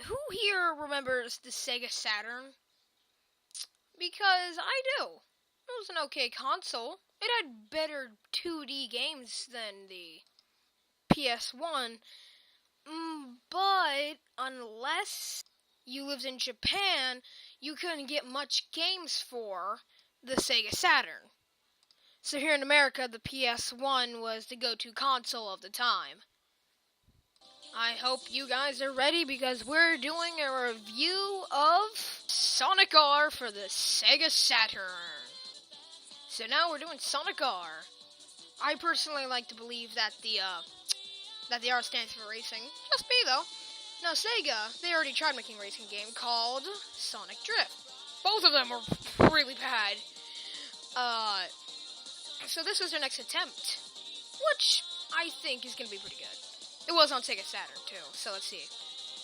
Who here remembers the Sega Saturn? Because I do. It was an okay console. It had better 2D games than the PS1, but unless you lived in Japan, you couldn't get much games for the Sega Saturn. So here in America, the PS1 was the go-to console of the time. I hope you guys are ready because we're doing a review of Sonic R for the Sega Saturn. So now we're doing Sonic R. I personally like to believe that the R stands for racing. Just me though. Now Sega, they already tried making a racing game called Sonic Drift. Both of them were really bad. So this was their next attempt, which I think is going to be pretty good. It was on Sega Saturn, too, so let's see.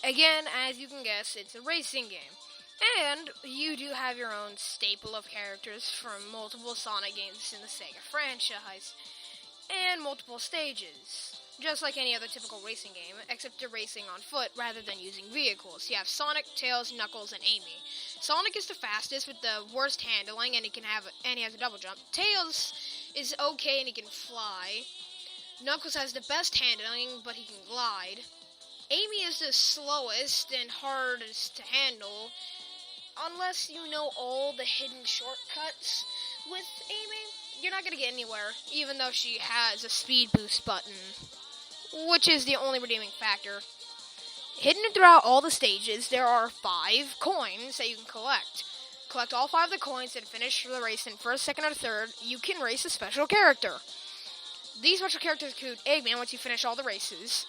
Again, as you can guess, it's a racing game. And you do have your own staple of characters from multiple Sonic games in the Sega franchise. And multiple stages. Just like any other typical racing game, except you're racing on foot rather than using vehicles. You have Sonic, Tails, Knuckles, and Amy. Sonic is the fastest with the worst handling, and he has a double jump. Tails is okay and he can fly. Knuckles has the best handling, but he can glide. Amy is the slowest and hardest to handle, unless you know all the hidden shortcuts. With Amy, you're not going to get anywhere, even though she has a speed boost button, which is the only redeeming factor. Hidden throughout all the stages, there are 5 coins that you can collect. Collect all 5 of the coins and finish the race in first, second, or third. You can race a special character. These special characters include Eggman once you finish all the races.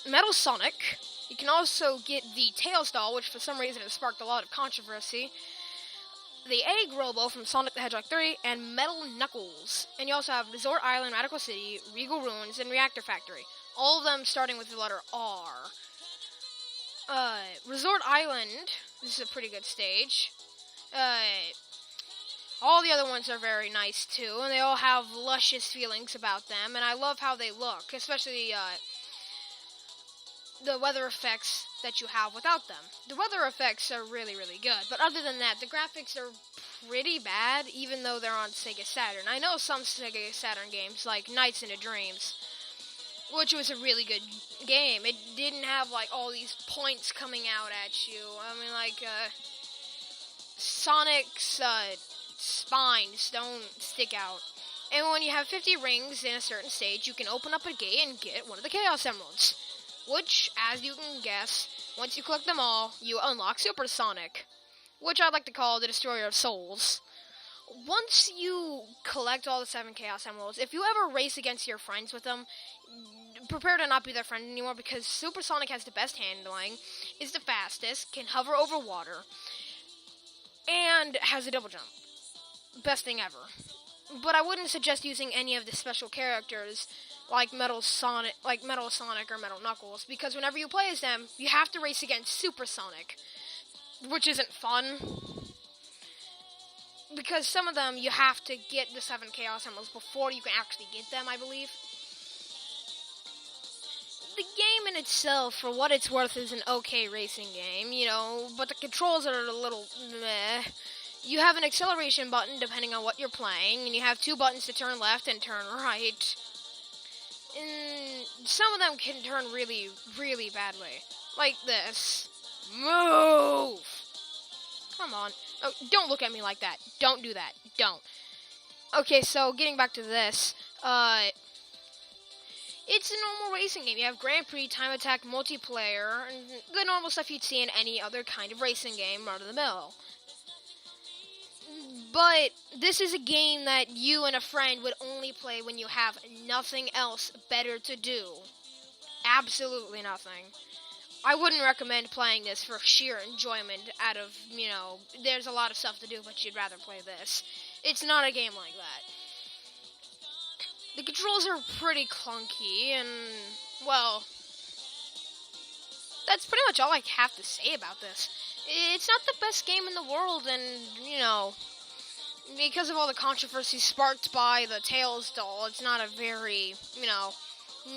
Metal Sonic. You can also get the Tails doll, which for some reason has sparked a lot of controversy. The Egg Robo from Sonic the Hedgehog 3, and Metal Knuckles. And you also have Resort Island, Radical City, Regal Ruins, and Reactor Factory. All of them starting with the letter R. Resort Island, this is a pretty good stage. All the other ones are very nice too, and they all have luscious feelings about them, and I love how they look, especially the weather effects that you have without them. The weather effects are really, really good, but other than that, the graphics are pretty bad, even though they're on Sega Saturn. I know some Sega Saturn games, like Nights into Dreams, which was a really good game. It didn't have, like, all these points coming out at you. I mean, like, Sonic's, spines don't stick out. And when you have 50 rings in a certain stage, you can open up a gate and get one of the Chaos Emeralds. Which, as you can guess, once you collect them all, you unlock Super Sonic, which I like to call the Destroyer of Souls. Once you collect all the 7 Chaos Emeralds, if you ever race against your friends with them, prepare to not be their friend anymore, because Super Sonic has the best handling, is the fastest, can hover over water, and has a double jump. Best thing ever. But I wouldn't suggest using any of the special characters like Metal Sonic or Metal Knuckles, because whenever you play as them, you have to race against Super Sonic, which isn't fun. Because some of them, you have to get the 7 Chaos Emeralds before you can actually get them, I believe. The game in itself, for what it's worth, is an okay racing game, but the controls are a little meh. You have an acceleration button depending on what you're playing, and you have 2 buttons to turn left and turn right. And some of them can turn really, really badly. Like this. Move! Come on. Oh, don't look at me like that. Don't do that. Don't. Okay, so getting back to this. It's a normal racing game. You have Grand Prix, Time Attack, multiplayer, and the normal stuff you'd see in any other kind of racing game, run of the mill. But this is a game that you and a friend would only play when you have nothing else better to do. Absolutely nothing. I wouldn't recommend playing this for sheer enjoyment out of, there's a lot of stuff to do, but you'd rather play this. It's not a game like that. The controls are pretty clunky, and, well, that's pretty much all I have to say about this. It's not the best game in the world, and, because of all the controversy sparked by the Tails doll, it's not a very,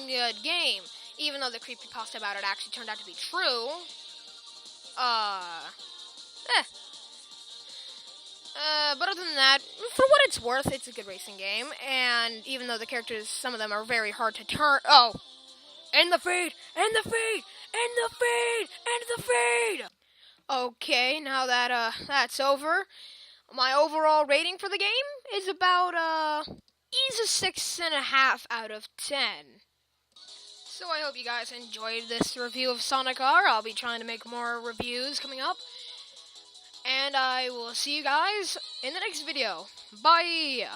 good game. even though the creepypasta about it actually turned out to be true. But other than that, for what it's worth, it's a good racing game, and even though the characters, some of them are very hard to turn, end the feed! Okay, now that, that's over, my overall rating for the game is about, he's a 6.5 out of 10. So I hope you guys enjoyed this review of Sonic R. I'll be trying to make more reviews coming up. And I will see you guys in the next video. Bye!